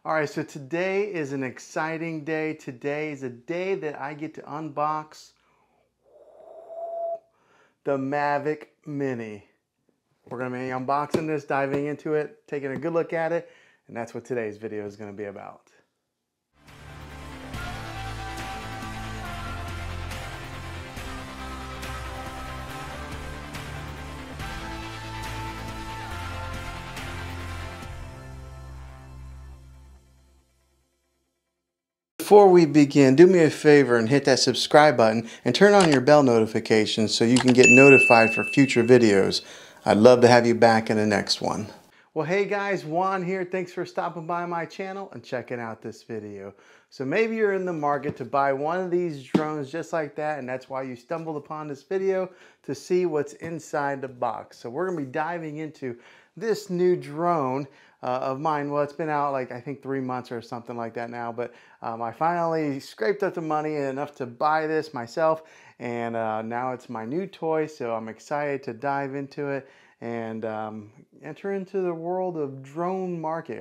All right, so today is an exciting day. Today is a day that I get to unbox the Mavic Mini. We're gonna be unboxing this, diving into it, taking a good look at it, and that's what today's video is gonna be about. Before we begin, do me a favor and hit that subscribe button and turn on your bell notifications so you can get notified for future videos. I'd love to have you back in the next one. Well, hey guys, Juan here. Thanks for stopping by my channel and checking out this video. So maybe you're in the market to buy one of these drones just like that, and that's why you stumbled upon this video to see what's inside the box. So we're gonna be diving into this new drone of mine. Well, it's been out like I think 3 months or something like that now, but I finally scraped up the money enough to buy this myself, and now it's my new toy, so I'm excited to dive into it and enter into the world of drone market.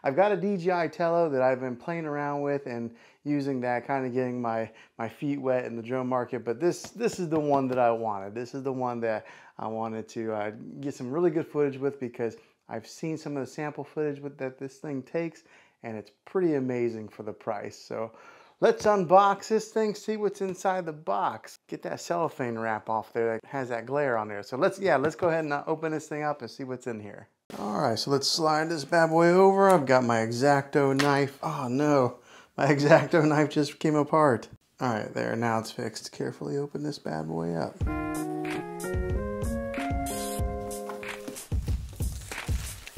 I've got a DJI Tello that I've been playing around with and using that, kind of getting my feet wet in the drone market, but this is the one that I wanted. This is the one that I wanted to get some really good footage with, because I've seen some of the sample footage that this thing takes, and it's pretty amazing for the price. So let's unbox this thing, see what's inside the box. Get that cellophane wrap off there that has that glare on there. So let's go ahead and open this thing up and see what's in here. All right, so let's slide this bad boy over. I've got my X-Acto knife. Oh no, my X-Acto knife just came apart. All right, there, now it's fixed. Carefully open this bad boy up.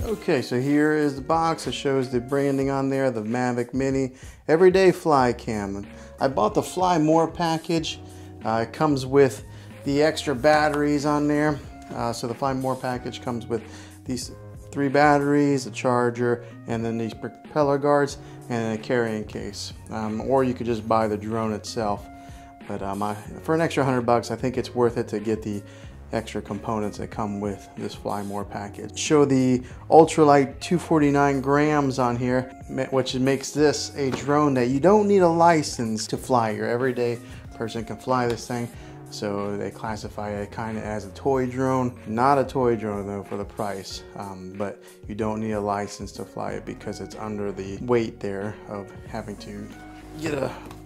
Okay, so here is the box. It shows the branding on there, the Mavic Mini Everyday Fly Cam. I bought the Fly More package. It comes with the extra batteries on there. So the Fly More package comes with these 3 batteries, a charger, and then these propeller guards, and a carrying case. Or you could just buy the drone itself. But for an extra $100, I think it's worth it to get the extra components that come with this Fly More package. Show the ultralight 249 grams on here, which makes this a drone that you don't need a license to fly. Your everyday person can fly this thing. So they classify it kind of as a toy drone. Not a toy drone though for the price, but you don't need a license to fly it because it's under the weight there of having to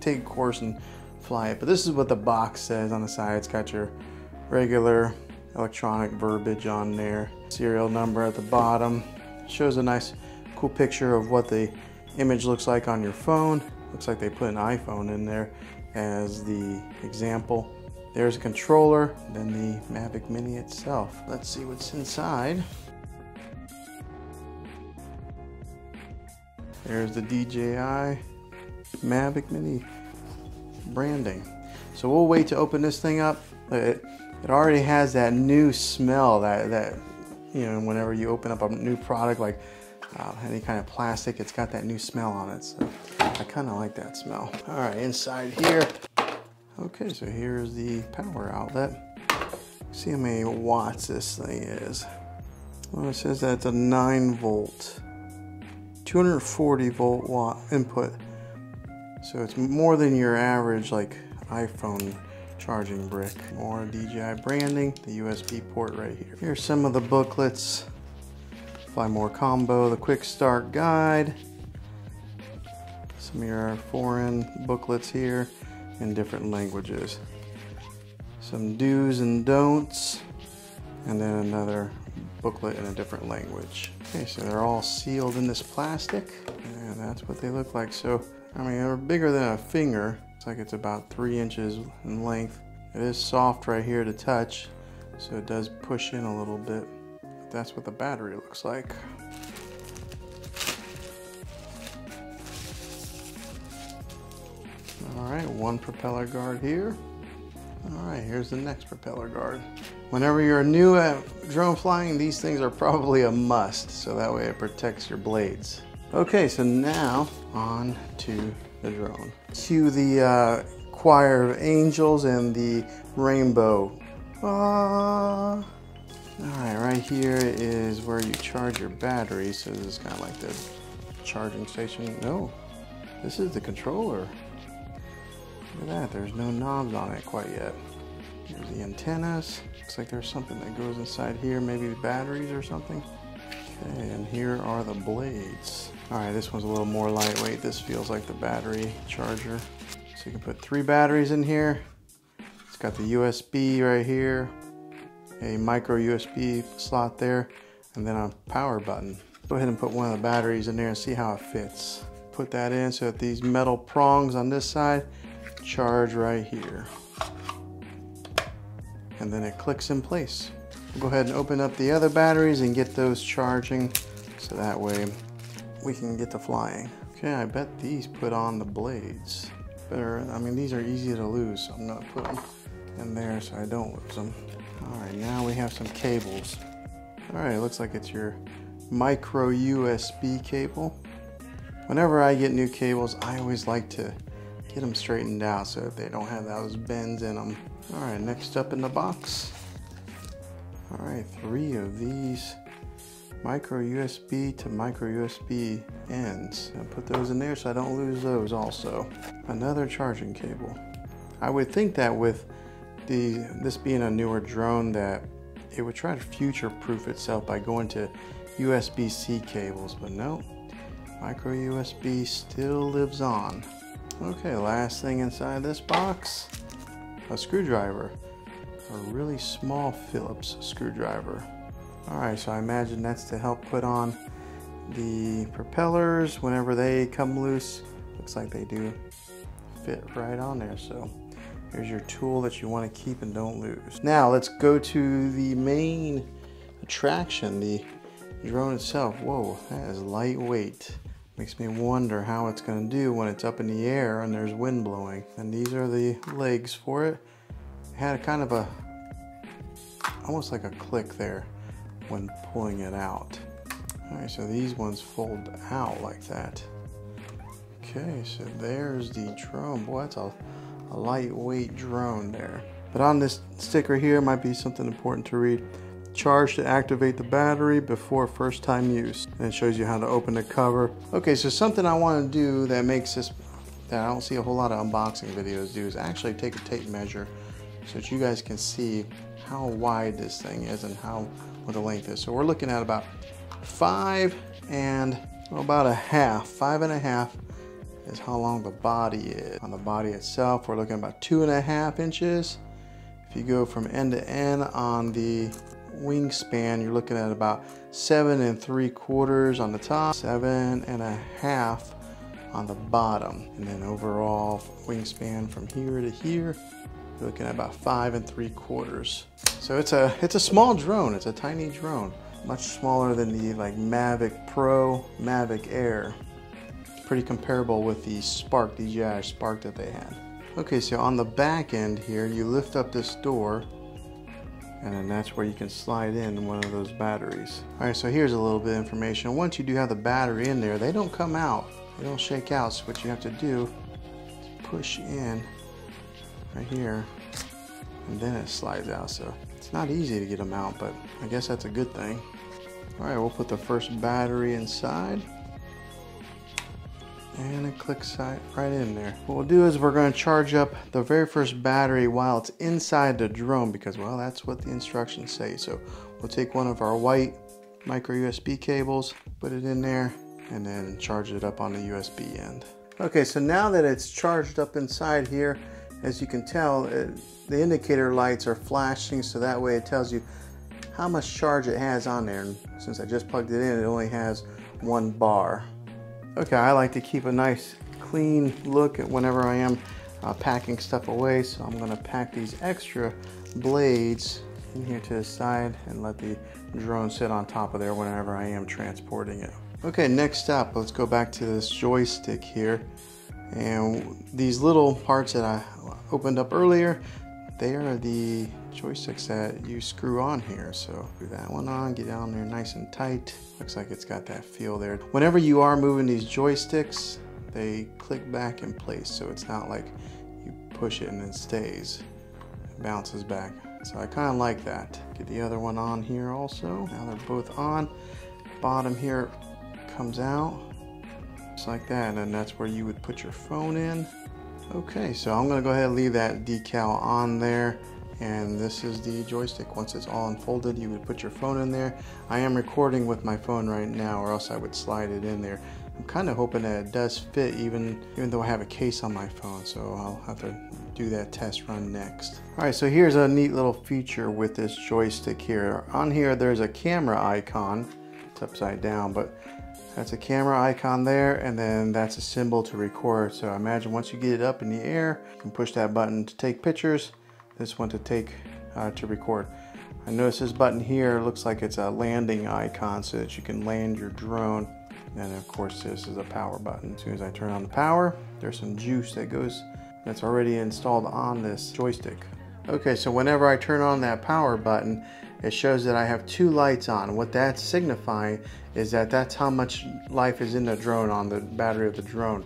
take a course and fly it. But this is what the box says on the side. It's got your regular electronic verbiage on there, serial number at the bottom. Shows a nice cool picture of what the image looks like on your phone. Looks like they put an iPhone in there as the example. There's a controller, then the Mavic Mini itself. Let's see what's inside. There's the DJI Mavic Mini branding. So we'll wait to open this thing up. It already has that new smell that you know, whenever you open up a new product, like any kind of plastic, it's got that new smell on it. So I kind of like that smell. All right, inside here. Okay, so here's the power outlet. See how many watts this thing is. Well, it says that it's a 9-volt, 240 volt watt input. So it's more than your average like iPhone charging brick. More DJI branding, the USB port right here. Here's some of the booklets. Fly More Combo, the quick start guide. Some of your foreign booklets here in different languages. Some do's and don'ts, and then another booklet in a different language. Okay, so they're all sealed in this plastic, and that's what they look like. So, I mean, they're bigger than a finger. Looks like it's about 3 inches in length. It is soft right here to touch, so it does push in a little bit. But that's what the battery looks like. All right, one propeller guard here. All right, here's the next propeller guard. Whenever you're new at drone flying, these things are probably a must, so that way it protects your blades. Okay, so now on to the drone. Cue the choir of angels and the rainbow. All right, right here is where you charge your battery. So this is kind of like the charging station. No, this is the controller. Look at that, there's no knobs on it quite yet. Here's the antennas. Looks like there's something that goes inside here, maybe the batteries or something. Okay, and here are the blades. All right, this one's a little more lightweight. This feels like the battery charger. So you can put 3 batteries in here. It's got the USB right here, a micro USB slot there, and then a power button. Go ahead and put one of the batteries in there and see how it fits. Put that in so that these metal prongs on this side charge right here. And then it clicks in place. We'll go ahead and open up the other batteries and get those charging so that way we can get to flying. Okay, I bet these put on the blades. I mean, these are easy to lose, so I'm gonna put them in there so I don't lose them. All right, now we have some cables. All right, it looks like it's your micro USB cable. Whenever I get new cables, I always like to get them straightened out so that they don't have those bends in them. All right, next up in the box. All right, 3 of these micro USB to micro USB ends. I'll put those in there so I don't lose those also. Another charging cable. I would think that with this being a newer drone that it would try to future-proof itself by going to USB-C cables, but no, micro USB still lives on. Okay, last thing inside this box, a screwdriver, a really small Phillips screwdriver. All right, so I imagine that's to help put on the propellers whenever they come loose. Looks like they do fit right on there, so here's your tool that you want to keep and don't lose. Now let's go to the main attraction, the drone itself. Whoa, that is lightweight. Makes me wonder how it's going to do when it's up in the air and there's wind blowing. And these are the legs for it. It had a kind of a, almost like a click there when pulling it out. All right, so these ones fold out like that. Okay, so there's the drone. Boy, that's a lightweight drone there. But on this sticker here might be something important to read. Charge to activate the battery before first time use. And it shows you how to open the cover. Okay, so something I want to do that makes this, that I don't see a whole lot of unboxing videos do, is actually take a tape measure so that you guys can see how wide this thing is and what the length is. So we're looking at about 5 and about a half. 5.5 is how long the body is. On the body itself, we're looking at about 2.5 inches. If you go from end to end on the wingspan, you're looking at about 7 3/4 on the top, 7.5 on the bottom, and then overall wingspan from here to here, you're looking at about 5 3/4. So it's a small drone. It's a tiny drone, much smaller than the Mavic Pro, Mavic Air. Pretty comparable with the Spark, DJI Spark that they had. Okay, so on the back end here, you lift up this door, and then that's where you can slide in one of those batteries. All right, so here's a little bit of information. Once you do have the battery in there, they don't come out. They don't shake out. So what you have to do is push in right here, and then it slides out. So it's not easy to get them out, but I guess that's a good thing. All right, we'll put the first battery inside. And it clicks right in there. What we'll do is we're going to charge up the very first battery while it's inside the drone because, well, that's what the instructions say. So we'll take one of our white micro USB cables, put it in there, and then charge it up on the USB end. Okay, so now that it's charged up inside here, as you can tell, the indicator lights are flashing, so that way it tells you how much charge it has on there. And since I just plugged it in, it only has 1 bar. Okay, I like to keep a nice clean look at whenever I am packing stuff away, so I'm going to pack these extra blades in here to the side and let the drone sit on top of there whenever I am transporting it. Okay, next up, let's go back to this joystick here. And these little parts that I opened up earlier, they are the joysticks that you screw on here. So do that one on, get down there nice and tight. Looks like it's got that feel there. Whenever you are moving these joysticks, they click back in place. So it's not like you push it and it stays. It bounces back. So I kind of like that. Get the other one on here also. Now they're both on. Bottom here comes out. just like that, and then that's where you would put your phone in. Okay, so I'm gonna go ahead and leave that decal on there, and this is the joystick. Once it's all unfolded, you would put your phone in there. I am recording with my phone right now, or else I would slide it in there. I'm kind of hoping that it does fit, even though I have a case on my phone, so I'll have to do that test run next. All right, so here's a neat little feature with this joystick here. On here, there's a camera icon. It's upside down, but that's a camera icon there, and then that's a symbol to record. So I imagine once you get it up in the air, you can push that button to take pictures, this one to record. I notice this button here looks like it's a landing icon so that you can land your drone. And of course this is a power button. As soon as I turn on the power, there's some juice that's already installed on this joystick. Okay, so whenever I turn on that power button, it shows that I have 2 lights on. What that's signifying is that that's how much life is in the drone, on the battery of the drone.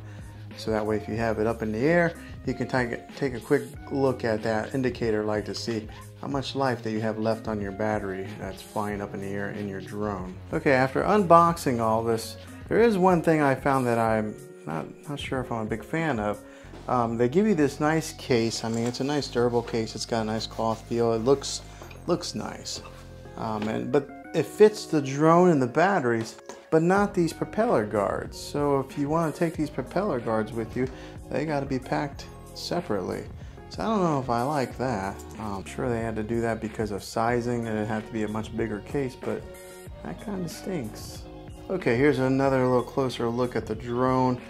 So that way, if you have it up in the air, you can take a quick look at that indicator light to see how much life that you have left on your battery that's flying up in the air in your drone. Okay, after unboxing all this, there is one thing I found that I'm not sure if I'm a big fan of. They give you this nice case. I mean, it's a nice durable case. It's got a nice cloth feel. It looks nice, but it fits the drone and the batteries, but not these propeller guards. So if you want to take these propeller guards with you, they got to be packed separately. So I don't know if I like that. I'm sure they had to do that because of sizing, and it had to be a much bigger case, but that kind of stinks. Okay, here's another little closer look at the drone.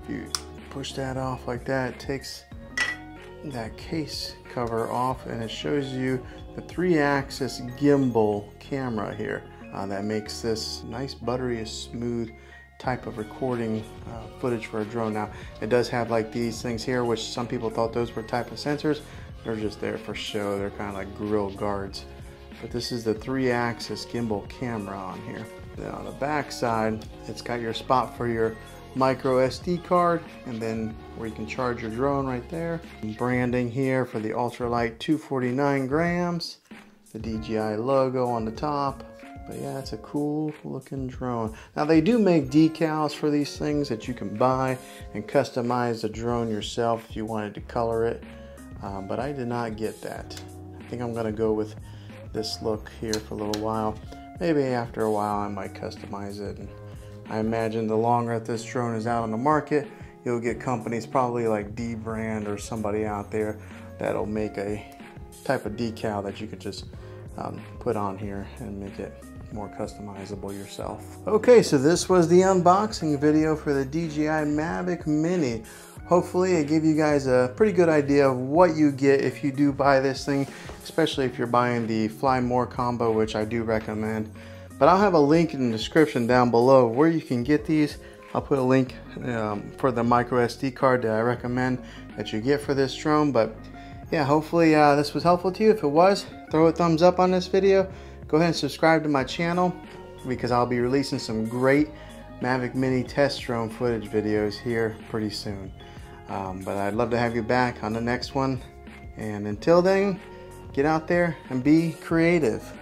If you push that off like that, it takes that case cover off, and it shows you the 3-axis gimbal camera here that makes this nice buttery smooth type of recording footage for a drone. Now it does have like these things here, which some people thought those were type of sensors. They're just there for show. They're kind of like grill guards, but this is the 3-axis gimbal camera on here. Then on the back side, it's got your spot for your micro SD card, and then where you can charge your drone right there. Branding here for the ultralight 249 grams, the DJI logo on the top. But yeah, it's a cool looking drone. Now they do make decals for these things that you can buy and customize the drone yourself if you wanted to color it, but I did not get that. I think I'm gonna go with this look here for a little while. Maybe after a while I might customize it. And I imagine the longer that this drone is out on the market, you'll get companies probably like D-Brand or somebody out there that'll make a type of decal that you could just put on here and make it more customizable yourself. Okay, so this was the unboxing video for the DJI Mavic Mini. Hopefully it gave you guys a pretty good idea of what you get if you do buy this thing, especially if you're buying the Fly More combo, which I do recommend. But I'll have a link in the description down below where you can get these. I'll put a link for the micro SD card that I recommend that you get for this drone. But yeah, hopefully this was helpful to you. If it was, throw a thumbs up on this video. Go ahead and subscribe to my channel, because I'll be releasing some great Mavic Mini test drone footage videos here pretty soon. But I'd love to have you back on the next one. And until then, get out there and be creative.